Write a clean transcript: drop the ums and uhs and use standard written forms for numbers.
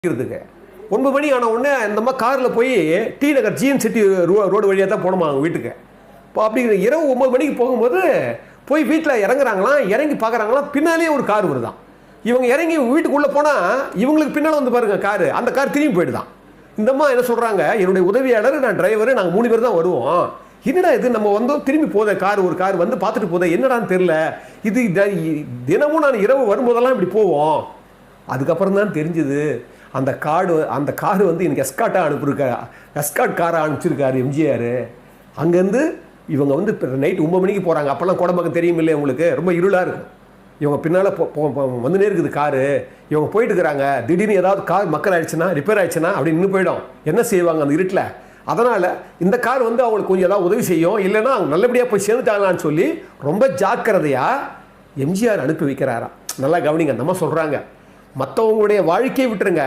இருக்கிறதுக்கு 9 மணி ஆன உடனே இந்த மாதிரி காரில் போய் டி நகர் ஜிஎன் சிட்டி ரோடு வழியாக தான் போனோமா அவங்க வீட்டுக்கு. இப்போ அப்படிங்கிற இரவு 9 மணிக்கு போகும்போது போய் வீட்டில் இறங்குறாங்களாம். இறங்கி பார்க்குறாங்களாம், பின்னாலேயே ஒரு கார் வருதான். இவங்க இறங்கி வீட்டுக்குள்ளே போனால் இவங்களுக்கு பின்னால் வந்து பாருங்க காரு, அந்த கார் திரும்பி போயிடுதான். இந்த அம்மா என்ன சொல்கிறாங்க, என்னுடைய உதவியாளர், நான் டிரைவர், நாங்கள் 3 பேர் தான் வருவோம். என்னடா இது, நம்ம வந்தோம் திரும்பி போதே கார், ஒரு கார் வந்து பார்த்துட்டு போதே, என்னடான்னு தெரில. இது தினமும் நான் இரவு வரும்போதெல்லாம் இப்படி போவோம். அதுக்கப்புறம் தான் தெரிஞ்சுது, அந்த கார் வந்து எனக்கு எஸ்காட்டாக அனுப்பியிருக்காரு, எஸ்காட் காரை அனுப்பிச்சிருக்காரு எம்ஜிஆர். அங்கேருந்து இவங்க வந்து நைட் 9 மணிக்கு போகிறாங்க. அப்போல்லாம் கோடம்பாக்கம் தெரியும் இல்லையா உங்களுக்கு, ரொம்ப இருளாக இருக்கும். இவங்க பின்னால் வந்துனே இருக்குது காரு. இவங்க போயிட்டு இருக்கிறாங்க. திடீர்னு ஏதாவது கார் மக்கள் ஆயிடுச்சுன்னா, ரிப்பேர் ஆயிடுச்சுன்னா அப்படி நின்று போயிடும். என்ன செய்வாங்க அந்த இருட்டில்? அதனால் இந்த கார் வந்து அவங்களுக்கு கொஞ்சம் ஏதாவது உதவி செய்யும், இல்லைன்னா அவங்க நல்லபடியாக போய் சேர்ந்துட்டாங்களான்னு சொல்லி ரொம்ப ஜாக்கிரதையாக எம்ஜிஆர் அனுப்பி வைக்கிறாராம். நல்லா கவனிங்க, நம்ம சொல்கிறாங்க, மற்றவங்களுடைய வாழ்க்கையை விட்டுருங்க,